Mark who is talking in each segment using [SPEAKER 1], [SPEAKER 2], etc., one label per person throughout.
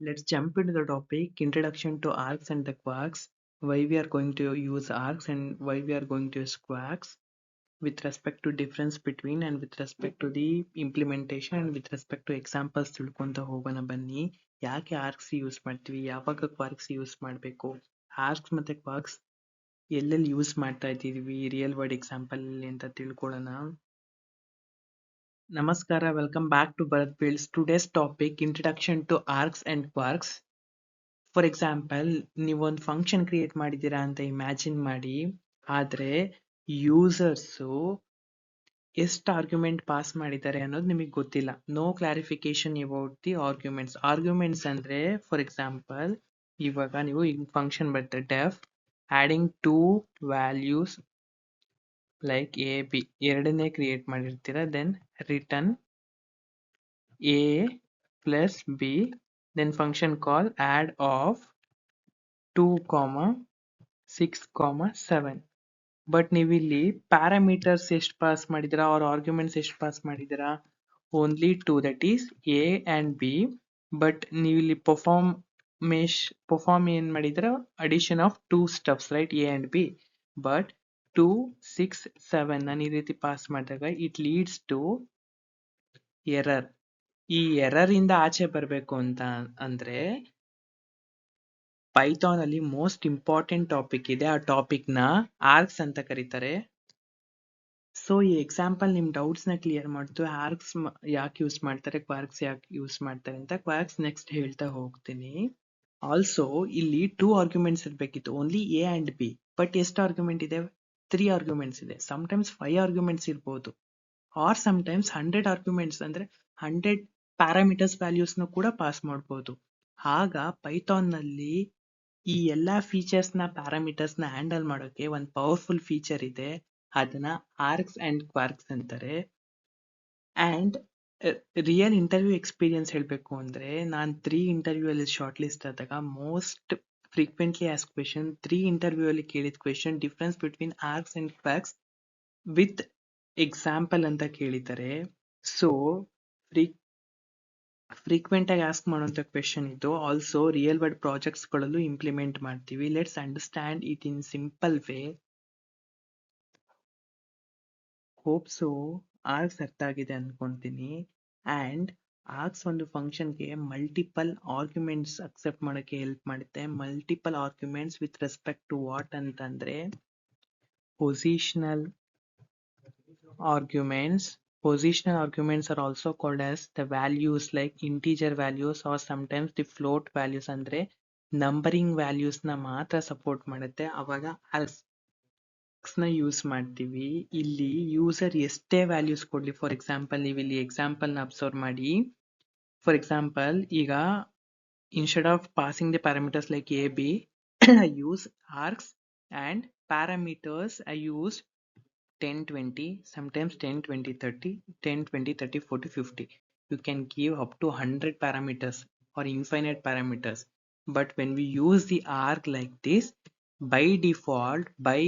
[SPEAKER 1] Let's jump into the topic introduction to arcs and the quarks, why we are going to use arcs and why we are going to use quarks with respect to difference between and with respect to the implementation and with respect to examples ತಿಳ್ಕೊಂತ ಹೋಗೋಣ ಬನ್ನಿ. ಯಾಕೆ arcs use ಮಾಡ್ತೀವಿ, ಯಾವಾಗ ಕ್ವಾರ್ಕ್ಸ್ use ಮಾಡಬೇಕು, arcs ಮತ್ತೆ ಕ್ವಾರ್ಕ್ಸ್ ಎಲ್ಲೆಲ್ಲಿ use ಮಾಡ್ತಾ ಇದ್ದೀವಿ ರಿಯಲ್ ವರ್ಲ್ಡ್ ಎಕ್ಸಾಂಪಲ್ ಅಂತ ತಿಳ್ಕೊಳ್ಳೋಣ. ನಮಸ್ಕಾರ, welcome back to Bharat builds. Today's topic introduction to args and kwargs. For example, ನೀವೊಂದು ಫಂಕ್ಷನ್ ಕ್ರಿಯೇಟ್ ಮಾಡಿದ್ದೀರಾ ಅಂತ ಇಮ್ಯಾಜಿನ್ ಮಾಡಿ. ಆದ್ರೆ ಯೂಸರ್ಸು ಎಷ್ಟು ಆರ್ಗ್ಯುಮೆಂಟ್ ಪಾಸ್ ಮಾಡಿದ್ದಾರೆ ಅನ್ನೋದು ನಿಮಗೆ ಗೊತ್ತಿಲ್ಲ. No clarification about the arguments. Arguments ಅಂದ್ರೆ ಫಾರ್ ಎಕ್ಸಾಂಪಲ್, ಇವಾಗ ನೀವು ಫಂಕ್ಷನ್ ಬರುತ್ತೆ def adding two values like a b ಎರಡನ್ನೇ ಕ್ರಿಯೇಟ್ ಮಾಡಿರ್ತೀರಾ. Then return a plus b, then function call add of 2, 6, 7. But ನೀವಿಲ್ಲಿ ಪ್ಯಾರಾಮೀಟರ್ಸ್ ಎಷ್ಟು ಪಾಸ್ ಮಾಡಿದಿರಾ ಅವ್ರ ಆರ್ಗ್ಯುಮೆಂಟ್ಸ್ ಎಷ್ಟು ಪಾಸ್ ಮಾಡಿದಿರಾ? Only 2, that is a and b. But ನೀವಿಲ್ಲಿ ಪರ್ಫಾರ್ಮ್ ಏನ್ ಮಾಡಿದಿರಾ? Addition of 2 stuffs, right, a and b. But 2, 6, 7 ನಾನು ಈ ರೀತಿ ಪಾಸ್ ಮಾಡಿದಾಗ ಇಟ್ ಲೀಡ್ಸ್ ಟು ಎರರ್. ಈ ಎರರ್ ಇಂದ ಆಚೆ ಬರಬೇಕು ಅಂತ ಅಂದ್ರೆ ಪೈಥಾನ್ ಅಲ್ಲಿ ಮೋಸ್ಟ್ ಇಂಪಾರ್ಟೆಂಟ್ ಟಾಪಿಕ್ ಇದೆ. ಆ ಟಾಪಿಕ್ ನ ಆರ್ಕ್ಸ್ ಅಂತ ಕರೀತಾರೆ. ಸೊ ಈ ಎಕ್ಸಾಂಪಲ್ ನಿಮ್ ಡೌಟ್ಸ್ ನ ಕ್ಲಿಯರ್ ಮಾಡ್ತು. ಆರ್ಕ್ಸ್ ಯಾಕೆ ಯೂಸ್ ಮಾಡ್ತಾರೆ, ಕ್ವಾರ್ಕ್ಸ್ ಯಾಕೆ ಯೂಸ್ ಮಾಡ್ತಾರೆ ಅಂತ ಕ್ವಾರ್ಕ್ಸ್ ನೆಕ್ಸ್ಟ್ ಹೇಳ್ತಾ ಹೋಗ್ತೀನಿ. ಆಲ್ಸೋ ಇಲ್ಲಿ 2 ಆರ್ಗ್ಯುಮೆಂಟ್ಸ್ ಇರ್ಬೇಕಿತ್ತು, only a and b. But ಎಷ್ಟು ಆರ್ಗ್ಯುಮೆಂಟ್ ಇದೆ? 3 ಆರ್ಗ್ಯುಮೆಂಟ್ಸ್ ಇದೆ. ಸಮ್ಟೈಮ್ಸ್ 5 ಆರ್ಗ್ಯುಮೆಂಟ್ಸ್ ಇರ್ಬೋದು, ಆರ್ ಸಮ್ಟೈಮ್ಸ್ 100 ಆರ್ಗ್ಯುಮೆಂಟ್ಸ್ ಅಂದ್ರೆ 100 ಪ್ಯಾರಾಮೀಟರ್ಸ್ ವ್ಯಾಲ್ಯೂಸ್ ನ ಕೂಡ ಪಾಸ್ ಮಾಡಬಹುದು. ಆಗ ಪೈಥಾನ್ ನಲ್ಲಿ ಈ ಎಲ್ಲಾ ಫೀಚರ್ಸ್ ನ ಪ್ಯಾರಾಮೀಟರ್ಸ್ ನ ಹ್ಯಾಂಡಲ್ ಮಾಡೋಕೆ ಒಂದು ಪವರ್ಫುಲ್ ಫೀಚರ್ ಇದೆ. ಅದನ್ನ ಆರ್ಕ್ಸ್ ಅಂಡ್ ಕ್ವಾರ್ಕ್ಸ್ ಅಂತಾರೆ. ಅಂಡ್ ರಿಯಲ್ ಇಂಟರ್ವ್ಯೂ ಎಕ್ಸ್ಪೀರಿಯನ್ಸ್ ಹೇಳ್ಬೇಕು ಅಂದ್ರೆ, ನಾನು 3 ಇಂಟರ್ವ್ಯೂ ಅಲ್ಲಿ ಶಾರ್ಟ್ ಲಿಸ್ಟ್ ಆದಾಗ most frequently ask question, 3 interview ಅಲ್ಲಿ ಕೇಳಿದ question difference between args and kwargs with example ಅಂತ ಕೇಳಿದ್ದಾರೆ. ಸೊ ಫ್ರೀಕ್ವೆಂಟ್ ಆಗಿ ಆಸ್ಕ್ ಮಾಡುವಂತ ಕ್ವೆಶನ್ ಇದು. ಆಲ್ಸೋ ರಿಯಲ್ ವರ್ಲ್ಡ್ ಪ್ರಾಜೆಕ್ಟ್ಸ್ ಗಳಲ್ಲೂ ಇಂಪ್ಲಿಮೆಂಟ್ ಮಾಡ್ತೀವಿ. Let's understand it in simple way. Hope so args ಅರ್ಥ ಆಗಿದೆ ಅನ್ಕೊಂತೀನಿ. ಅಂಡ್ ಆರ್ಕ್ಸ್ ಒಂದು ಫಂಕ್ಷನ್ಗೆ ಮಲ್ಟಿಪಲ್ ಆರ್ಗ್ಯುಮೆಂಟ್ಸ್ ಅಕ್ಸೆಪ್ಟ್ ಮಾಡೋಕೆ ಹೆಲ್ಪ್ ಮಾಡುತ್ತೆ. Multiple arguments with respect to what ಅಂತಂದ್ರೆ positional arguments. Positional arguments are also called as the values like integer values or sometimes the float values. ಅಂದ್ರೆ numbering values ನ ಮಾತ್ರ support ಮಾಡುತ್ತೆ, ಅವಾಗ arcs ನ use ಮಾಡ್ತೀವಿ. ಇಲ್ಲಿ ಯೂಸರ್ ಎಷ್ಟೇ ವ್ಯಾಲ್ಯೂಸ್ ಕೊಡ್ಲಿ, ಫಾರ್ ಎಕ್ಸಾಂಪಲ್ ನೀವು ಇಲ್ಲಿ ಎಕ್ಸಾಂಪಲ್ ನ ಅಬ್ಸರ್ವ್ ಮಾಡಿ. ಫಾರ್ ಎಕ್ಸಾಂಪಲ್, ಈಗ instead of passing the parameters like a b I use arcs, and parameters I use 10, 20, sometimes 10, 20, 30, 10, 20, 30, 40, 50. You can give up to 100 parameters or infinite parameters. But when we use the arc like this, by default, by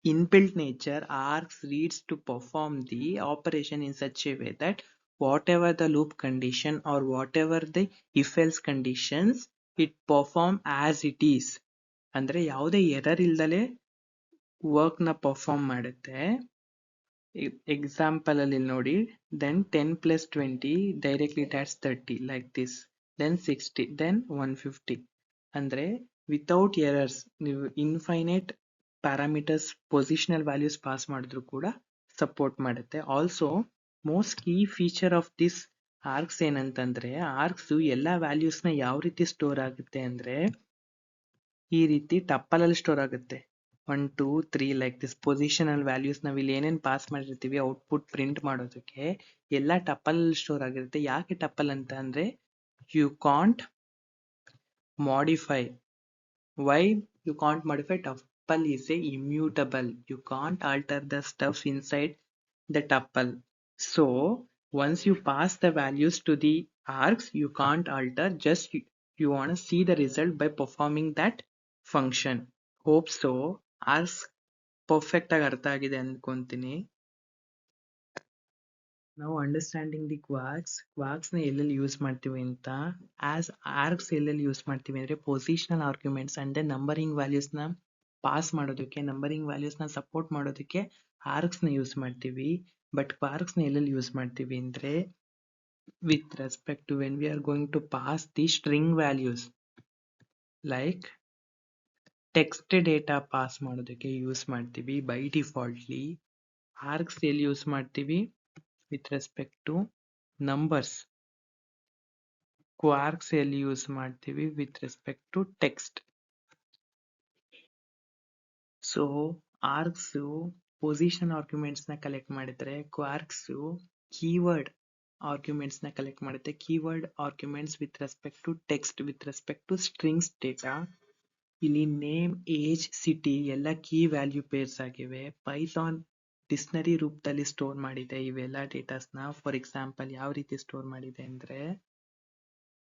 [SPEAKER 1] inbuilt nature, arcs reads to perform the operation in such a way that whatever the loop condition or whatever the if else conditions, it perform as it is. ಅಂದ್ರೆ ಯಾವುದೇ error ಇಲ್ದಲೆ work ನ perform ಮಾಡುತ್ತೆ. Example ಅಲ್ಲಿ ನೋಡಿ, then 10 plus 20 directly it adds 30 like this, then 60, then 150. ಅಂದ್ರೆ without errors ನೀವು infinite parameters positional values pass ಮಾಡಿದ್ರು ಕೂಡ ಸಪೋರ್ಟ್ ಮಾಡುತ್ತೆ. Also most key feature of this arcs ಏನಂತಂದ್ರೆ, ಆರ್ಕ್ಸ್ ಎಲ್ಲಾ ವ್ಯಾಲ್ಯೂಸ್ ನ ಯಾವ ರೀತಿ ಸ್ಟೋರ್ ಆಗುತ್ತೆ ಅಂದ್ರೆ ಈ ರೀತಿ ಟಪ್ಪಲ್ ಅಲ್ಲಿ ಸ್ಟೋರ್ ಆಗುತ್ತೆ. 1, 2, 3 ಲೈಕ್ ದಿಸ್ ಪೊಸಿಷನಲ್ ವ್ಯಾಲ್ಯೂಸ್ ನಾವ್ ಇಲ್ಲಿ ಏನೇನ್ ಪಾಸ್ ಮಾಡಿರ್ತೀವಿ ಔಟ್ಪುಟ್ ಪ್ರಿಂಟ್ ಮಾಡೋದಕ್ಕೆ ಎಲ್ಲ ಟಪ್ಪಲ್ ಸ್ಟೋರ್ ಆಗಿರುತ್ತೆ. ಯಾಕೆ ಟಪ್ಪಲ್ ಅಂತ ಅಂದ್ರೆ you can't modify. Why you can't modify? Tuple is a immutable. You can't alter the stuff inside the tuple. So once you pass the values to the arcs, you can't alter. Just you want to see the result by performing that function. Hope so. Arcs perfect ಆಗಿ ಅರ್ಥ ಆಗಿದೆ ಅನ್ಕೊಂತೀನಿ. ನಾವು understanding the ಕ್ವಾರ್ಕ್ಸ್ ನ ಎಲ್ಲೆಲ್ಲಿ use ಮಾಡ್ತೀವಿ ಅಂತ, as arcs ಎಲ್ಲೆಲ್ಲಿ ಯೂಸ್ ಮಾಡ್ತೀವಿ ಅಂದ್ರೆ ಪೊಸಿಷನಲ್ ಆರ್ಗ್ಯುಮೆಂಟ್ಸ್ ಅಂದ್ರೆ ನಂಬರಿಂಗ್ ವ್ಯಾಲ್ಯೂಸ್ ನ ಪಾಸ್ ಮಾಡೋದಕ್ಕೆ, ನಂಬರಿಂಗ್ ವ್ಯಾಲ್ಯೂಸ್ ನ ಸಪೋರ್ಟ್ ಮಾಡೋದಕ್ಕೆ ಆರ್ಕ್ಸ್ ನ ಯೂಸ್ ಮಾಡ್ತೀವಿ. ಬಟ್ ಕ್ವಾರ್ಕ್ಸ್ ನ ಎಲ್ಲೆಲ್ಲಿ ಯೂಸ್ ಮಾಡ್ತೀವಿ ಅಂದ್ರೆ with respect to when we are going to pass the string values like text data pass ಮಾಡೋದಕ್ಕೆ ಯೂಸ್ ಮಾಡ್ತೀವಿ ಬೈ ಡಿಫಾಲ್ಟ್ಲಿ. ಆರ್ಕ್ಸ್ ಎಲ್ಲಿ ಯೂಸ್ ಮಾಡ್ತೀವಿ with respect to numbers. Kwargs ಎಲ್ಲಿ ಯೂಸ್ ಮಾಡ್ತೀವಿ with respect to text. So args position arguments ನ collect ಮಾಡಿದ್ರೆ, kwargs keyword arguments ನ ಕಲೆಕ್ಟ್ ಮಾಡುತ್ತೆ. Keyword arguments with respect to text with respect to strings data. ಇಲ್ಲಿ name, age, city ಎಲ್ಲ key value pairs ಆಗಿವೆ. Python dictionary ರೂಪದಲ್ಲಿ store ಮಾಡಿದೆ ಇವೆಲ್ಲ ಡೇಟಾಸ್ನ. ಫಾರ್ ಎಕ್ಸಾಂಪಲ್ ಯಾವ ರೀತಿ ಸ್ಟೋರ್ ಮಾಡಿದೆ ಅಂದ್ರೆ,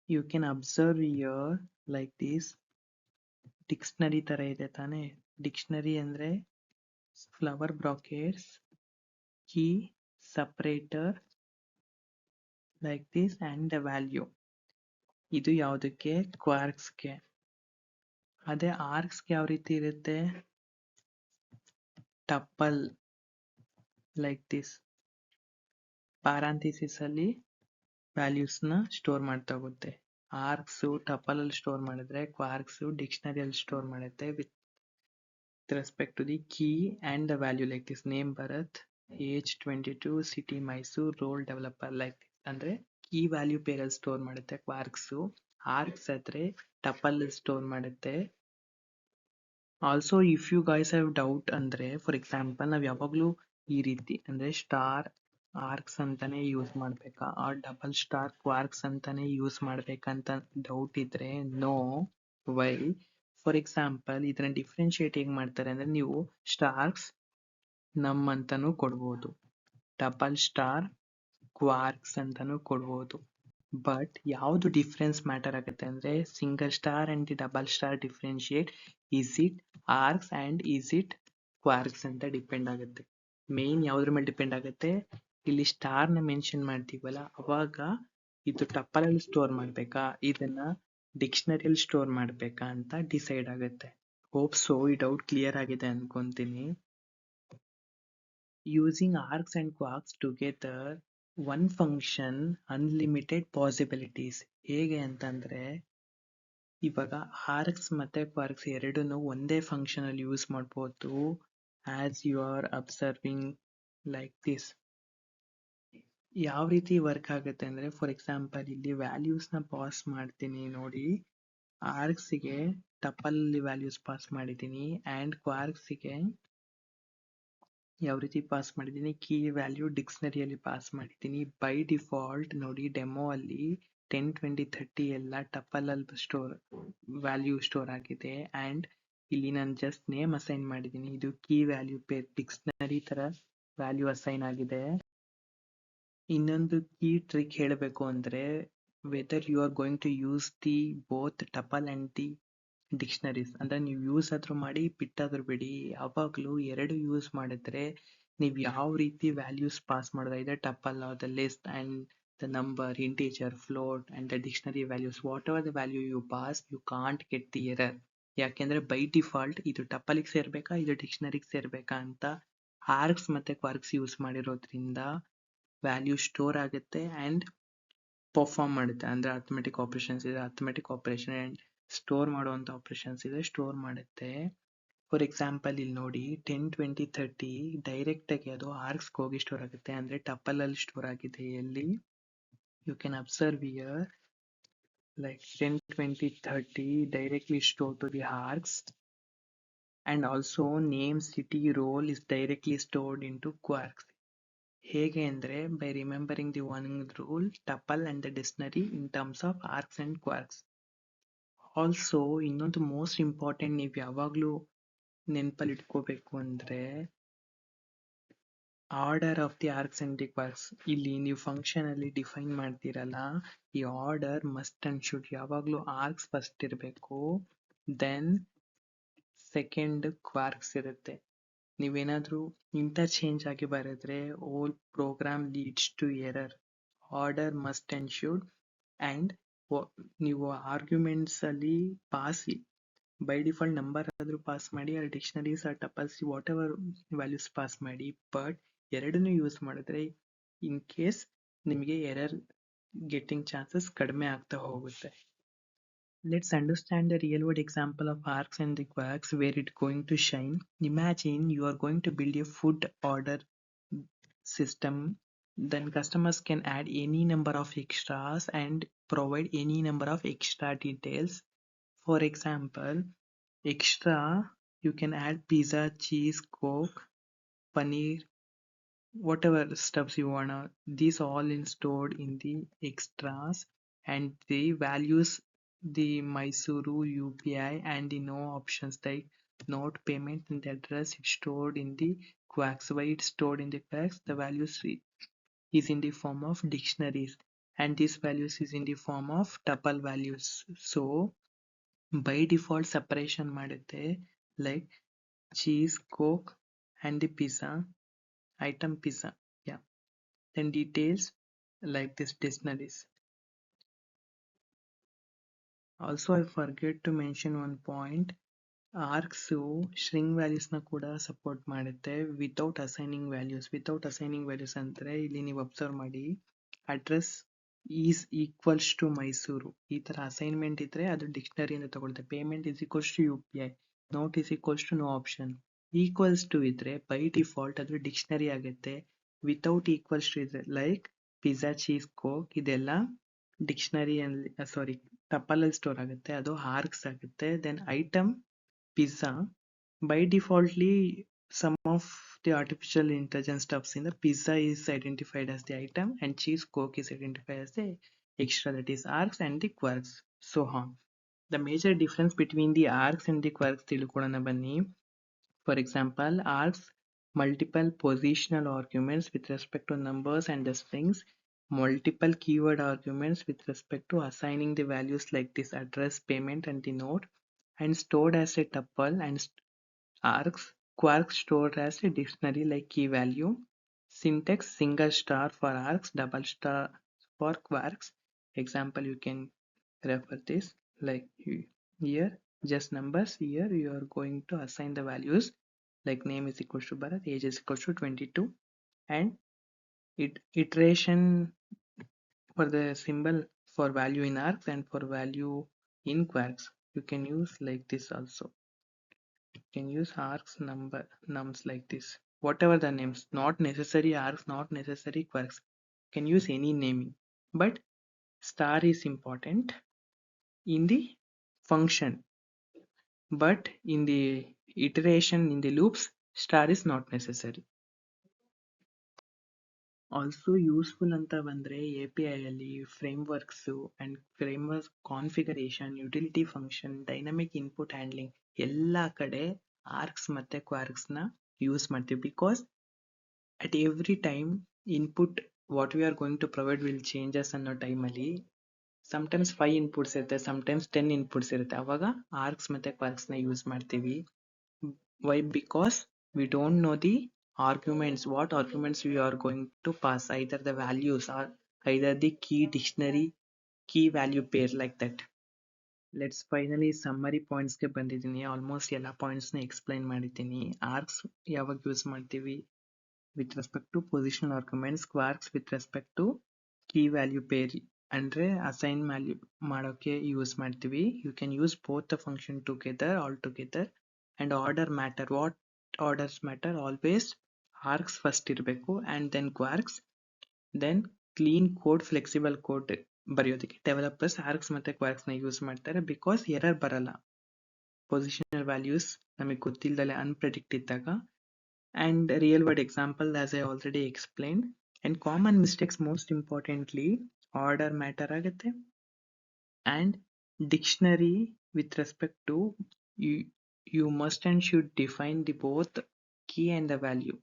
[SPEAKER 1] you can observe here like this. Dictionary ತರ ಇದೆ ತಾನೆ. ಡಿಕ್ಷನರಿ ಅಂದ್ರೆ flower brackets, key, separator like this and the value. ಇದು ಯಾವುದಕ್ಕೆ? ಕ್ವಾರ್ಕ್ಸ್ಗೆ. ಅದೇ ಆರ್ಕ್ಸ್ಗೆ ಯಾವ ರೀತಿ ಇರುತ್ತೆ? Tuple like this. ಪ್ಯಾರಾಂಥಿಸಿಸ್ ಅಲ್ಲಿ ವ್ಯಾಲ್ಯೂಸ್ ನ ಸ್ಟೋರ್ ಮಾಡ್ತಾ ಹೋಗುತ್ತೆ. ಆರ್ಕ್ಸ್ ಟಪಲ್ ಅಲ್ಲಿ ಸ್ಟೋರ್ ಮಾಡಿದ್ರೆ, ಕ್ವಾರ್ಕ್ಸ್ ಡಿಕ್ಷನರಿ ಅಲ್ಲಿ ಸ್ಟೋರ್ ಮಾಡುತ್ತೆ with respect to the key and the value like this. Name Bharat, age 22, city Mysore, role developer like this. ಅಂದ್ರೆ key value pair ಅಲ್ಲಿ ಸ್ಟೋರ್ ಮಾಡುತ್ತೆ ಕ್ವಾರ್ಕ್ಸ್. ಆರ್ಕ್ಸ್ ಆದ್ರೆ tuple store ಮಾಡುತ್ತೆ. Also if you guys have doubt ಅಂದ್ರೆ, for example ನಾವ್ ಯಾವಾಗ್ಲೂ ಈ ರೀತಿ ಅಂದ್ರೆ ಸ್ಟಾರ್ ಆರ್ಕ್ಸ್ ಅಂತಾನೆ ಯೂಸ್ ಮಾಡ್ಬೇಕಾ ಆರ್ ಡಬಲ್ ಸ್ಟಾರ್ ಕ್ವಾರ್ಕ್ಸ್ ಅಂತಾನೆ ಯೂಸ್ ಮಾಡ್ಬೇಕಂತ ಡೌಟ್ ಇದ್ರೆ, ನೋ. ವೈ? ಫಾರ್ ಎಕ್ಸಾಂಪಲ್ ಇದನ್ನ ಡಿಫ್ರೆನ್ಶಿಯೇಟ್ ಹೇಗ್ ಮಾಡ್ತಾರೆ ಅಂದ್ರೆ, ನೀವು ಸ್ಟಾರ್ಸ್ ನಮ್ ಅಂತಾನು ಕೊಡ್ಬೋದು, ಡಬಲ್ ಸ್ಟಾರ್ ಕ್ವಾರ್ಕ್ಸ್ ಅಂತಾನು ಕೊಡ್ಬೋದು. ಬಟ್ ಯಾವ್ದು ಡಿಫ್ರೆನ್ಸ್ ಮ್ಯಾಟರ್ ಆಗುತ್ತೆ ಅಂದ್ರೆ, single star and double star differentiate, is it args and is it kwargs ಅಂತ ಡಿಪೆಂಡ್ ಆಗುತ್ತೆ. ಮೇನ್ ಯಾವ್ದ್ರ ಮೇಲೆ ಡಿಪೆಂಡ್ ಆಗುತ್ತೆ? ಇಲ್ಲಿ ಸ್ಟಾರ್ ನ ಮೆನ್ಷನ್ ಮಾಡ್ತೀವಲ್ಲ, ಅವಾಗ ಇದು ಟಪಲ್ ಅಲ್ಲಿ ಸ್ಟೋರ್ ಮಾಡ್ಬೇಕಾ, ಇದನ್ನ ಡಿಕ್ಷನರಿಯಲ್ಲಿ ಸ್ಟೋರ್ ಮಾಡ್ಬೇಕಾ ಅಂತ ಡಿಸೈಡ್ ಆಗುತ್ತೆ. ಹೋಪ್ ಸೊ ಈ ಡೌಟ್ ಕ್ಲಿಯರ್ ಆಗಿದೆ ಅನ್ಕೊಂತೀನಿ. Using args and kwargs together one function unlimited possibilities. ಹೇಗೆ ಅಂತಂದ್ರೆ, ಇವಾಗ ಆರ್ಕ್ಸ್ ಮತ್ತೆ ಕ್ವಾರ್ಕ್ಸ್ ಎರಡನ್ನು ಒಂದೇ ಫಂಕ್ಷನ್ ಅಲ್ಲಿ ಯೂಸ್ ಮಾಡ್ಬೋದು. As you are observing like this. ಯಾವ ರೀತಿ ವರ್ಕ್ ಆಗುತ್ತೆ ಅಂದ್ರೆ, ಫಾರ್ ಎಕ್ಸಾಂಪಲ್ ಇಲ್ಲಿ ವ್ಯಾಲ್ಯೂಸ್ ನ ಪಾಸ್ ಮಾಡ್ತೀನಿ ನೋಡಿ. ಆರ್ಕ್ಸ್ ಗೆ ಟಪಲ್ ವ್ಯಾಲ್ಯೂಸ್ ಪಾಸ್ ಮಾಡಿದ್ದೀನಿ ಅಂಡ್ ಕ್ವಾರ್ಕ್ಸ್ ಗೆ ಯಾವ ರೀತಿ ಪಾಸ್ ಮಾಡಿದ್ದೀನಿ, ಕೀ ವ್ಯಾಲ್ಯೂ ಡಿಕ್ಷನರಿಯಲ್ಲಿ ಪಾಸ್ ಮಾಡಿದ್ದೀನಿ. ಬೈ ಡಿಫಾಲ್ಟ್ ನೋಡಿ, ಡೆಮೋ ಅಲ್ಲಿ 10, 20, 30 ಎಲ್ಲ ಟಪಲ್ ಅಲ್ಲಿ ವ್ಯಾಲ್ಯೂ ಸ್ಟೋರ್ ಆಗಿದೆ. ಅಂಡ್ ಇಲ್ಲಿ ನಾನು ಜಸ್ಟ್ ನೇಮ್ ಅಸೈನ್ ಮಾಡಿದ್ದೀನಿ. ಇದು ಕೀ ವ್ಯಾಲ್ಯೂ ಪೇರ್ ಡಿಕ್ಷನರಿ ತರ ವ್ಯಾಲ್ಯೂ ಅಸೈನ್ ಆಗಿದೆ. ಇನ್ನೊಂದು ಕೀ ಟ್ರಿಕ್ ಹೇಳಬೇಕು ಅಂದ್ರೆ, whether you are going to use the both tuple and the dictionaries ಅಂದ್ರೆ, ನೀವು ಯೂಸ್ ಆದ್ರೂ ಮಾಡಿ ಬಿಟ್ಟಾದ್ರೂ ಬಿಡಿ, ಯಾವಾಗ್ಲೂ ಎರಡು ಯೂಸ್ ಮಾಡಿದ್ರೆ ನೀವು ಯಾವ ರೀತಿ ವ್ಯಾಲ್ಯೂಸ್ ಪಾಸ್ ಮಾಡಿದ್ರೆ, ಇದೆ tuple or the list and the number, integer, float and the dictionary values, whatever the value you pass, you can't get the error. ಯಾಕೆಂದ್ರೆ ಬೈ ಡಿಫಾಲ್ಟ್ ಇದು ಟಪಲ್ಗೆ ಸೇರ್ಬೇಕಾ ಇದು ಡಿಕ್ಷನರಿಗೆ ಸೇರ್ಬೇಕಾ ಅಂತ ಆರ್ಕ್ಸ್ ಮತ್ತೆ ಕ್ವಾರ್ಕ್ಸ್ ಯೂಸ್ ಮಾಡಿರೋದ್ರಿಂದ ವ್ಯಾಲ್ಯೂ ಸ್ಟೋರ್ ಆಗುತ್ತೆ ಅಂಡ್ ಪರ್ಫಾರ್ಮ್ ಮಾಡುತ್ತೆ. ಅಂದ್ರೆ ಅರ್ಥಮೆಟಿಕ್ ಆಪರೇಷನ್ಸ್ ಇದೆ, ಅರ್ಥಮೆಟಿಕ್ ಆಪರೇಷನ್ ಅಂಡ್ ಸ್ಟೋರ್ ಮಾಡುವಂತ ಆಪರೇಷನ್ಸ್ ಇದೆ, ಸ್ಟೋರ್ ಮಾಡುತ್ತೆ. ಫಾರ್ ಎಕ್ಸಾಂಪಲ್ ಇಲ್ಲಿ ನೋಡಿ, 10, 20, 30 ಡೈರೆಕ್ಟ್ ಆಗಿ ಅದು ಆರ್ಕ್ಸ್ ಹೋಗಿ ಸ್ಟೋರ್ ಆಗುತ್ತೆ. ಅಂದ್ರೆ ಟಪಲ್ ಅಲ್ಲಿ ಸ್ಟೋರ್ ಆಗಿದೆ. ಎಲ್ಲಿ you can observe here like 10, 20, 30 directly stored to the arcs, and also name, city, role is directly stored into quarks. ಹೇಗೆ ಅಂದ್ರೆ, by remembering the one rule, tuple and the dictionary in terms of arcs and quarks. Also ಇನ್ನೊಂದು most important ನೀವು ಯಾವಾಗ್ಲೂ ನೆನಪಲ್ಲಿ ಇಟ್ಕೋಬೇಕು ಅಂದ್ರೆ, order of the args and the kwargs. ಇಲ್ಲಿ ನೀವು ಫಂಕ್ಷನ್ ಅಲ್ಲಿ ಡಿಫೈನ್ ಮಾಡ್ತೀರಲ್ಲ, ಈ ಆರ್ಡರ್ ಮಸ್ಟ್ ಅಂಡ್ ಶುಡ್ ಯಾವಾಗ್ಲೂ ಆರ್ಕ್ಸ್ ಫಸ್ಟ್ ಇರಬೇಕು, ದೆನ್ ಸೆಕೆಂಡ್ ಕ್ವಾರ್ಕ್ಸ್ ಇರುತ್ತೆ. ನೀವೇನಾದ್ರೂ ಇಂಟರ್ಚೇಂಜ್ ಆಗಿ ಬರೆದ್ರೆ whole program leads to error. Order must and should and ನೀವು ಆರ್ಗ್ಯುಮೆಂಟ್ಸ್ ಅಲ್ಲಿ ಪಾಸ್ ಬೈ ಡಿಫಾಲ್ಟ್ ನಂಬರ್ ಆದ್ರೂ ಪಾಸ್ ಮಾಡಿ, ಅಲ್ಲಿ dictionaries or tuples whatever values pass ಮಾಡಿ. ಬಟ್ ಎರಡನ್ನೂ ಯೂಸ್ ಮಾಡಿದ್ರೆ ಇನ್ ಕೇಸ್ ನಿಮಗೆ ಎರರ್ ಗೆಟ್ಟಿಂಗ್ ಚಾನ್ಸಸ್ ಕಡಿಮೆ ಆಗ್ತಾ ಹೋಗುತ್ತೆ. Let's understand the real world example of arcs and the quarks where it's going to shine. Imagine you are going to build a food order system. Then customers can add any number of extras and provide any number of extra details. For example, extra, you can add pizza, cheese, coke, paneer, whatever stuffs you wanna. These all in stored in the extras, and the values, the Mysuru UPI and the no options like note payment and the address is stored in the quarks. Why it's stored in the quarks? The values is in the form of dictionaries, and these values is in the form of tuple values. So by default separation ಮಾಡುತ್ತೆ, like cheese, coke and the pizza, item pizza. Yeah. Then details like this dictionaries. Also, I forget to mention one point. Arcs string values ನ ಕೂಡ support ಮಾಡುತ್ತೆ without assigning values. Without assigning values ಅಂದ್ರೆ ಇಲ್ಲಿ ನೀವು observe ಮಾಡಿ, address is equals to Mysuru ಈ ತರ assignment ಇದ್ರೆ ಅದು ಡಿಕ್ಷನರಿ ಅಂತ ತಗೊಳುತ್ತೆ. Payment is equals to UPI, note is equals to no option. Equals to ಇದ್ರೆ ಬೈ ಡಿಫಾಲ್ಟ್ ಅದು ಡಿಕ್ಷನರಿ ಆಗುತ್ತೆ. ವಿತೌಟ್ ಈಕ್ವಲ್ಸ್ ಟು ಇದ್ರೆ ಲೈಕ್ ಪಿಜ್ಜಾ, ಚೀಸ್, ಕೋಕ್ ಇದೆಲ್ಲ ಡಿಕ್ಷನರಿ ಅಲ್ಲಿ ಸಾರಿ ಟಪಲ್ ಅಲ್ಲಿ ಸ್ಟೋರ್ ಆಗುತ್ತೆ, ಅದು ಆರ್ಕ್ಸ್ ಆಗುತ್ತೆ. Then item pizza, by defaultly some of the artificial intelligence stuffs in the pizza is identified as the item and cheese, coke is identified as the extra, that is arcs and the quarks, so on. The major difference between the arcs and the quarks ತಿಳ್ಕೊಳ್ಳೋಣ ಬನ್ನಿ. For example, arcs multiple positional arguments with respect to numbers and the strings, multiple keyword arguments with respect to assigning the values like this address, payment and the note, and stored as a tuple, and arcs, quarks stored as a dictionary like key value. Syntax single star for arcs, double star for quarks. Example, you can refer this like here just numbers. Here you are going to assign the values like name is equals to Bharat, age is equals to 22, and iteration for the symbol for value in arcs and for value in quarks. You can use like this also. You can use arcs number nums like this. Whatever the names, not necessary arcs, not necessary quarks. You can use any naming. But star is important in the function. But in the iteration in the loops, star is not necessary. Also useful ಅಂತ ಬಂದ್ರೆ API ಅಲ್ಲಿ frameworks and framework configuration, utility function, dynamic input handling ಎಲ್ಲ ಕಡೆ args ಮತ್ತೆ kwargs ನ use ಮಾಡ್ತೀವಿ. Because at every time input what we are going to provide will changes ಅನ್ನೋ ಟೈಮಲ್ಲಿ ಸಮ್ಟೈಮ್ಸ್ 5 ಇನ್ಪುಟ್ಸ್ ಇರುತ್ತೆ, ಸಮ್ಟೈಮ್ಸ್ 10 ಇನ್ಪುಟ್ಸ್ ಇರುತ್ತೆ. ಅವಾಗ ಆರ್ಕ್ಸ್ ಮತ್ತೆ ಕ್ವಾರ್ಕ್ಸ್ ನ ಯೂಸ್ ಮಾಡ್ತೀವಿ. Why? Because we don't know the arguments, what arguments we are going to pass, either the values or either the key dictionary key value pair like that. Let's finally summary points ಗೆ ಬಂದಿದ್ದೀನಿ. Almost ಎಲ್ಲ points ನ explain ಮಾಡಿದ್ದೀನಿ. Arcs ಯಾವಾಗ use ಮಾಡ್ತೀವಿ with respect to positional arguments, quarks with respect to key value pair ಅಂದ್ರೆ assign value ಮಾಡೋಕೆ use ಮಾಡ್ತೀವಿ. You can use both the function together all together. and order matter, what orders matter? Always arcs first ಇರಬೇಕು and then quarks. then clean code, flexible code ಬರೆಯೋದಕ್ಕೆ developers arcs ಮತ್ತೆ kwargs ನ use ಮಾಡ್ತಾರೆ. Because error ಬರಲ್ಲ, positional values ನಮಗೆ ಗೊತ್ತಿಲ್ಲದಲೆ ಅನ್ಪ್ರೆಡಿಕ್ಟ್ ಇದ್ದಾಗ. and real world example as I already explained. and common mistakes, most importantly order matter ಆಗುತ್ತೆ and dictionary with respect to you must and should define the both key and the value.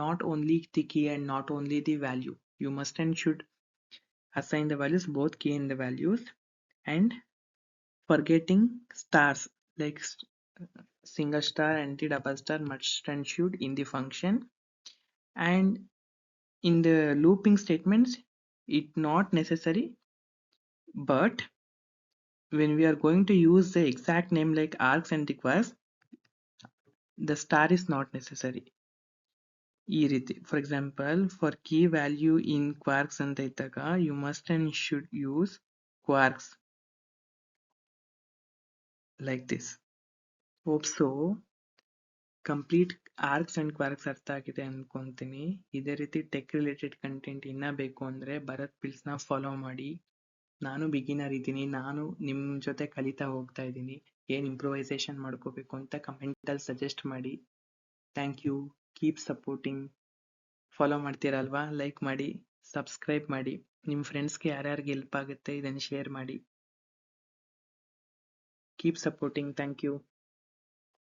[SPEAKER 1] Not only the key and not only the value. You must and should assign the values, both key and the values. And forgetting stars, like single star, anti, double star, must and should in the function. And in the looping statements, it not necessary, but when we are going to use the exact name like args and the quarks, the star is not necessary. ಈ ರೀತಿ for example for key value in kwargs ಅಂತ ಇದ್ದಾಗ you must and should use kwargs like this. Hope so complete args and kwargs ಅರ್ಥ ಆಗಿದೆ ಅನ್ಕೊಂತೀನಿ. ಇದೇ ರೀತಿ tech related content ಇನ್ನ ಬೇಕು ಅಂದ್ರೆ ಭರತ್ ಪಿಲ್ಸ್ನ ಫಾಲೋ ಮಾಡಿ. ನಾನು ಬಿಗಿನರ್ ಇದ್ದೀನಿ, ನಾನು ನಿಮ್ ಜೊತೆ ಕಲಿತಾ ಹೋಗ್ತಾ ಇದ್ದೀನಿ. ಏನ್ ಇಂಪ್ರೂವೈಸೇಷನ್ ಮಾಡ್ಕೋಬೇಕು ಅಂತ ಕಮೆಂಟ್ ಅಲ್ಲಿ ಸಜೆಸ್ಟ್ ಮಾಡಿ. Thank you, keep supporting. Follow ಮಾಡ್ತೀರಲ್ವಾ? ಲೈಕ್ ಮಾಡಿ, ಸಬ್ಸ್ಕ್ರೈಬ್ ಮಾಡಿ, ನಿಮ್ಮ ಫ್ರೆಂಡ್ಸ್ಗೆ ಯಾರ್ಯಾರಿಗೆ ಹೆಲ್ಪ್ ಆಗುತ್ತೆ ಇದನ್ನು ಶೇರ್ ಮಾಡಿ. Keep supporting. Thank you.